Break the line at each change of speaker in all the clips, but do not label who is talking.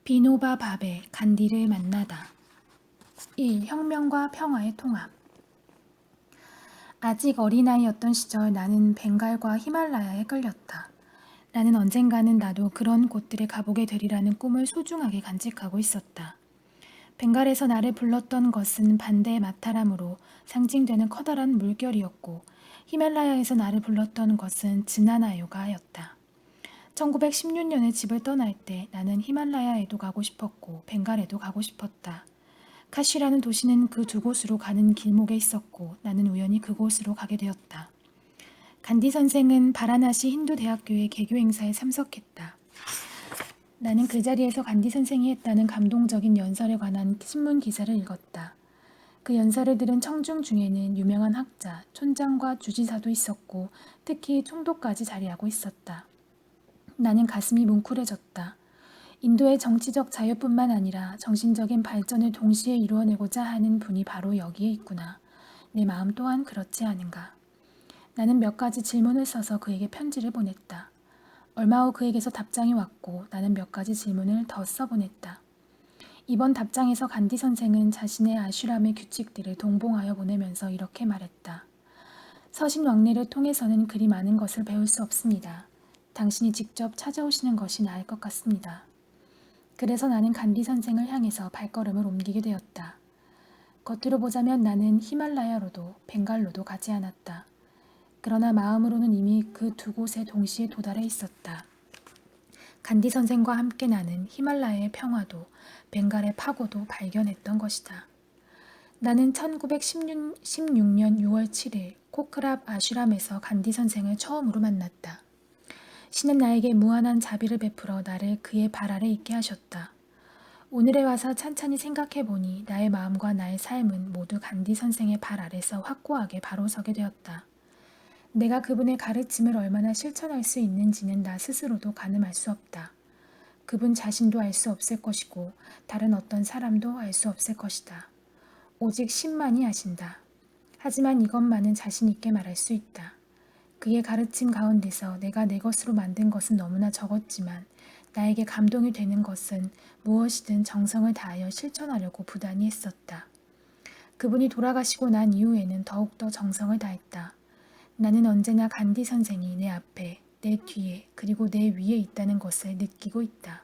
비노바 바베 간디를 만나다. 1. 혁명과 평화의 통합. 아직 어린아이였던 시절 나는 벵갈과 히말라야에 끌렸다. 나는 언젠가는 나도 그런 곳들에 가보게 되리라는 꿈을 소중하게 간직하고 있었다. 벵갈에서 나를 불렀던 것은 반대의 마타람으로 상징되는 커다란 물결이었고, 히말라야에서 나를 불렀던 것은 지나나요가였다. 1916년에 집을 떠날 때 나는 히말라야에도 가고 싶었고 벵갈에도 가고 싶었다. 카시라는 도시는 그 두 곳으로 가는 길목에 있었고 나는 우연히 그곳으로 가게 되었다. 간디 선생은 바라나시 힌두 대학교의 개교 행사에 참석했다. 나는 그 자리에서 간디 선생이 했다는 감동적인 연설에 관한 신문 기사를 읽었다. 그 연설을 들은 청중 중에는 유명한 학자, 촌장과 주지사도 있었고 특히 총독까지 자리하고 있었다. 나는 가슴이 뭉클해졌다. 인도의 정치적 자유뿐만 아니라 정신적인 발전을 동시에 이루어내고자 하는 분이 바로 여기에 있구나. 내 마음 또한 그렇지 않은가. 나는 몇 가지 질문을 써서 그에게 편지를 보냈다. 얼마 후 그에게서 답장이 왔고 나는 몇 가지 질문을 더 써보냈다. 이번 답장에서 간디 선생은 자신의 아슈람의 규칙들을 동봉하여 보내면서 이렇게 말했다. 서신 왕래를 통해서는 그리 많은 것을 배울 수 없습니다. 당신이 직접 찾아오시는 것이 나을 것 같습니다. 그래서 나는 간디 선생을 향해서 발걸음을 옮기게 되었다. 겉으로 보자면 나는 히말라야로도 벵갈로도 가지 않았다. 그러나 마음으로는 이미 그 두 곳에 동시에 도달해 있었다. 간디 선생과 함께 나는 히말라야의 평화도 벵갈의 파고도 발견했던 것이다. 나는 1916년 6월 7일 코크랍 아슈람에서 간디 선생을 처음으로 만났다. 신은 나에게 무한한 자비를 베풀어 나를 그의 발 아래 있게 하셨다. 오늘에 와서 찬찬히 생각해보니 나의 마음과 나의 삶은 모두 간디 선생의 발 아래서 확고하게 바로 서게 되었다. 내가 그분의 가르침을 얼마나 실천할 수 있는지는 나 스스로도 가늠할 수 없다. 그분 자신도 알 수 없을 것이고 다른 어떤 사람도 알 수 없을 것이다. 오직 신만이 아신다. 하지만 이것만은 자신 있게 말할 수 있다. 그의 가르침 가운데서 내가 내 것으로 만든 것은 너무나 적었지만 나에게 감동이 되는 것은 무엇이든 정성을 다하여 실천하려고 부단히 했었다. 그분이 돌아가시고 난 이후에는 더욱더 정성을 다했다. 나는 언제나 간디 선생이 내 앞에, 내 뒤에, 그리고 내 위에 있다는 것을 느끼고 있다.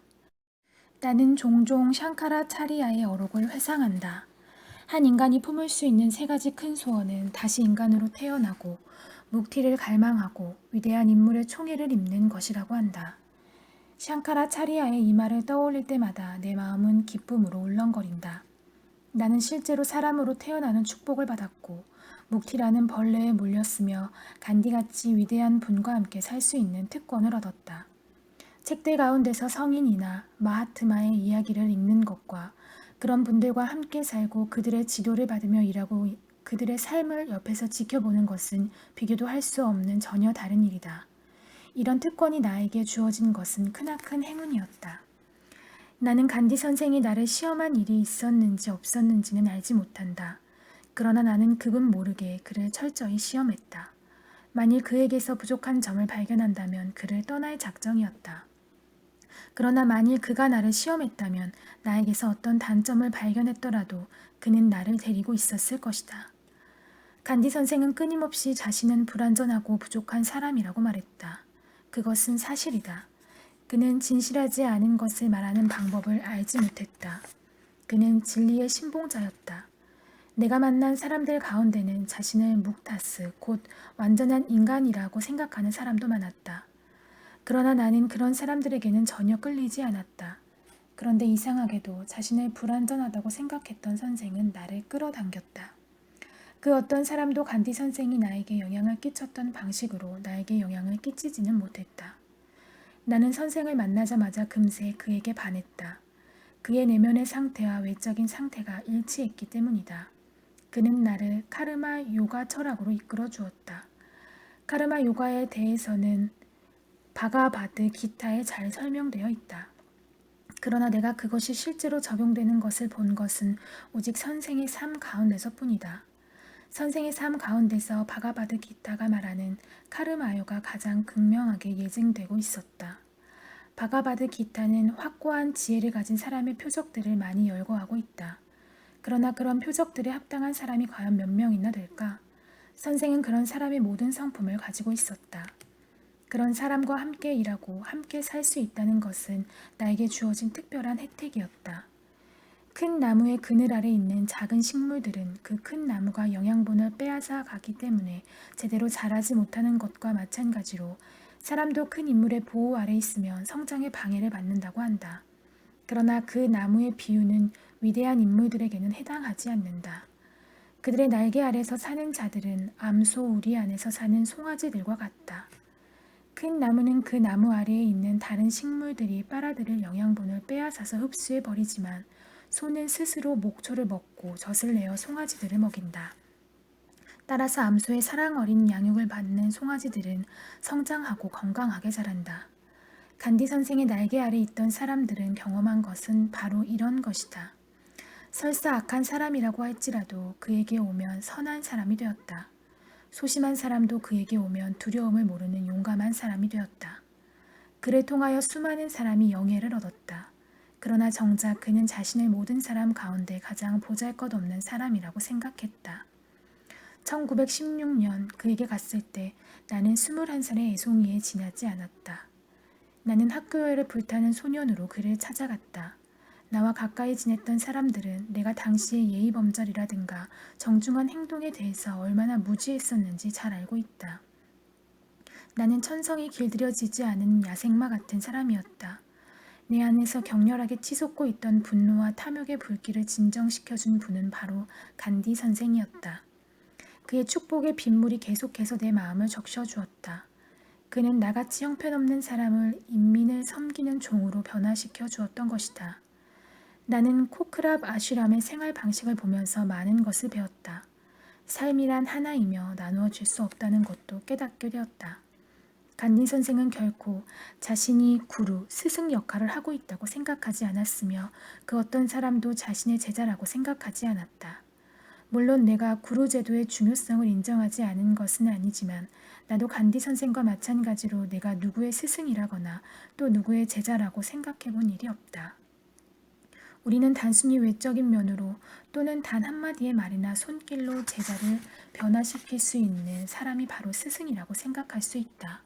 나는 종종 샹카라 차리아의 어록을 회상한다. 한 인간이 품을 수 있는 세 가지 큰 소원은 다시 인간으로 태어나고 묵티를 갈망하고 위대한 인물의 총애를 입는 것이라고 한다. 샹카라 차리아의 이 말을 떠올릴 때마다 내 마음은 기쁨으로 울렁거린다. 나는 실제로 사람으로 태어나는 축복을 받았고 묵티라는 벌레에 물렸으며 간디같이 위대한 분과 함께 살 수 있는 특권을 얻었다. 책들 가운데서 성인이나 마하트마의 이야기를 읽는 것과 그런 분들과 함께 살고 그들의 지도를 받으며 일하고 그들의 삶을 옆에서 지켜보는 것은 비교도 할 수 없는 전혀 다른 일이다. 이런 특권이 나에게 주어진 것은 크나큰 행운이었다. 나는 간디 선생이 나를 시험한 일이 있었는지 없었는지는 알지 못한다. 그러나 나는 그분 모르게 그를 철저히 시험했다. 만일 그에게서 부족한 점을 발견한다면 그를 떠날 작정이었다. 그러나 만일 그가 나를 시험했다면 나에게서 어떤 단점을 발견했더라도 그는 나를 데리고 있었을 것이다. 간디 선생은 끊임없이 자신은 불완전하고 부족한 사람이라고 말했다. 그것은 사실이다. 그는 진실하지 않은 것을 말하는 방법을 알지 못했다. 그는 진리의 신봉자였다. 내가 만난 사람들 가운데는 자신을 묵타스, 곧 완전한 인간이라고 생각하는 사람도 많았다. 그러나 나는 그런 사람들에게는 전혀 끌리지 않았다. 그런데 이상하게도 자신을 불완전하다고 생각했던 선생은 나를 끌어당겼다. 그 어떤 사람도 간디 선생이 나에게 영향을 끼쳤던 방식으로 나에게 영향을 끼치지는 못했다. 나는 선생을 만나자마자 금세 그에게 반했다. 그의 내면의 상태와 외적인 상태가 일치했기 때문이다. 그는 나를 카르마 요가 철학으로 이끌어 주었다. 카르마 요가에 대해서는 바가바드 기타에 잘 설명되어 있다. 그러나 내가 그것이 실제로 적용되는 것을 본 것은 오직 선생의 삶 가운데서뿐이다. 선생의 삶 가운데서 바가바드 기타가 말하는 카르마요가 가장 극명하게 예증되고 있었다. 바가바드 기타는 확고한 지혜를 가진 사람의 표적들을 많이 열거하고 있다. 그러나 그런 표적들에 합당한 사람이 과연 몇 명이나 될까? 선생은 그런 사람의 모든 성품을 가지고 있었다. 그런 사람과 함께 일하고 함께 살 수 있다는 것은 나에게 주어진 특별한 혜택이었다. 큰 나무의 그늘 아래 있는 작은 식물들은 그 큰 나무가 영양분을 빼앗아 가기 때문에 제대로 자라지 못하는 것과 마찬가지로 사람도 큰 인물의 보호 아래 있으면 성장에 방해를 받는다고 한다. 그러나 그 나무의 비유는 위대한 인물들에게는 해당하지 않는다. 그들의 날개 아래서 사는 자들은 암소 우리 안에서 사는 송아지들과 같다. 큰 나무는 그 나무 아래에 있는 다른 식물들이 빨아들일 영양분을 빼앗아서 흡수해 버리지만 소는 스스로 목초를 먹고 젖을 내어 송아지들을 먹인다. 따라서 암소의 사랑 어린 양육을 받는 송아지들은 성장하고 건강하게 자란다. 간디 선생의 날개 아래 있던 사람들은 경험한 것은 바로 이런 것이다. 설사 악한 사람이라고 할지라도 그에게 오면 선한 사람이 되었다. 소심한 사람도 그에게 오면 두려움을 모르는 용감한 사람이 되었다. 그를 통하여 수많은 사람이 영예를 얻었다. 그러나 정작 그는 자신을 모든 사람 가운데 가장 보잘것없는 사람이라고 생각했다. 1916년 그에게 갔을 때 나는 21살의 애송이에 지나지 않았다. 나는 학교에를 불타는 소년으로 그를 찾아갔다. 나와 가까이 지냈던 사람들은 내가 당시의 예의범절이라든가 정중한 행동에 대해서 얼마나 무지했었는지 잘 알고 있다. 나는 천성이 길들여지지 않은 야생마 같은 사람이었다. 내 안에서 격렬하게 치솟고 있던 분노와 탐욕의 불길을 진정시켜준 분은 바로 간디 선생이었다. 그의 축복의 빗물이 계속해서 내 마음을 적셔주었다. 그는 나같이 형편없는 사람을 인민을 섬기는 종으로 변화시켜 주었던 것이다. 나는 코크랍 아슈람의 생활 방식을 보면서 많은 것을 배웠다. 삶이란 하나이며 나누어질 수 없다는 것도 깨닫게 되었다. 간디 선생은 결코 자신이 구루, 스승 역할을 하고 있다고 생각하지 않았으며 그 어떤 사람도 자신의 제자라고 생각하지 않았다. 물론 내가 구루 제도의 중요성을 인정하지 않은 것은 아니지만 나도 간디 선생과 마찬가지로 내가 누구의 스승이라거나 또 누구의 제자라고 생각해 본 일이 없다. 우리는 단순히 외적인 면으로 또는 단 한마디의 말이나 손길로 제자를 변화시킬 수 있는 사람이 바로 스승이라고 생각할 수 있다.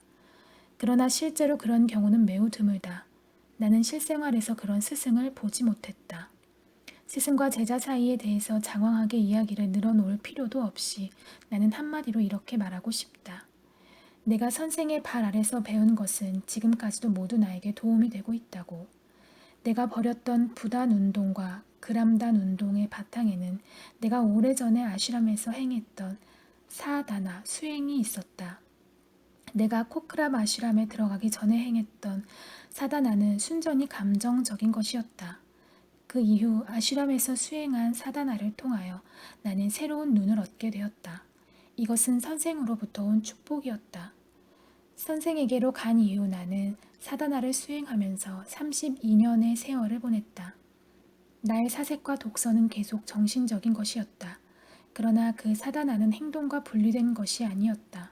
그러나 실제로 그런 경우는 매우 드물다. 나는 실생활에서 그런 스승을 보지 못했다. 스승과 제자 사이에 대해서 장황하게 이야기를 늘어놓을 필요도 없이 나는 한마디로 이렇게 말하고 싶다. 내가 선생의 발 아래서 배운 것은 지금까지도 모두 나에게 도움이 되고 있다고. 내가 벌였던 부단 운동과 그람단 운동의 바탕에는 내가 오래전에 아슈람에서 행했던 사다나 수행이 있었다. 내가 코크랍 아슈람에 들어가기 전에 행했던 사다나는 순전히 감정적인 것이었다. 그 이후 아슈람에서 수행한 사다나를 통하여 나는 새로운 눈을 얻게 되었다. 이것은 선생으로부터 온 축복이었다. 선생에게로 간 이후 나는 사다나를 수행하면서 32년의 세월을 보냈다. 나의 사색과 독서는 계속 정신적인 것이었다. 그러나 그 사다나는 행동과 분리된 것이 아니었다.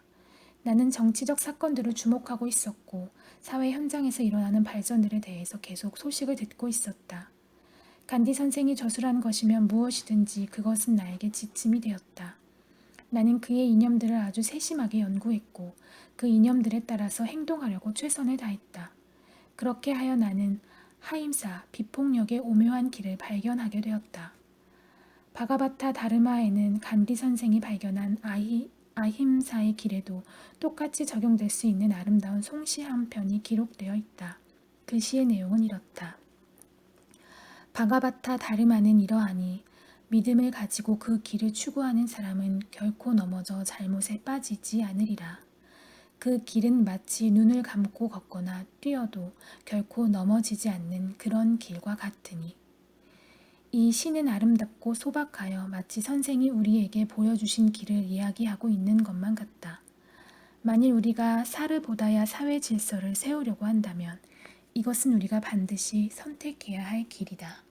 나는 정치적 사건들을 주목하고 있었고 사회 현장에서 일어나는 발전들에 대해서 계속 소식을 듣고 있었다. 간디 선생이 저술한 것이면 무엇이든지 그것은 나에게 지침이 되었다. 나는 그의 이념들을 아주 세심하게 연구했고 그 이념들에 따라서 행동하려고 최선을 다했다. 그렇게 하여 나는 하임사, 비폭력의 오묘한 길을 발견하게 되었다. 바가바타 다르마에는 간디 선생이 발견한 아힘사의 길에도 똑같이 적용될 수 있는 아름다운 송시 한 편이 기록되어 있다. 그 시의 내용은 이렇다. 바가바타 다르마는 이러하니 믿음을 가지고 그 길을 추구하는 사람은 결코 넘어져 잘못에 빠지지 않으리라. 그 길은 마치 눈을 감고 걷거나 뛰어도 결코 넘어지지 않는 그런 길과 같으니. 이 시는 아름답고 소박하여 마치 선생이 우리에게 보여주신 길을 이야기하고 있는 것만 같다. 만일 우리가 사르보다야 사회 질서를 세우려고 한다면 이것은 우리가 반드시 선택해야 할 길이다.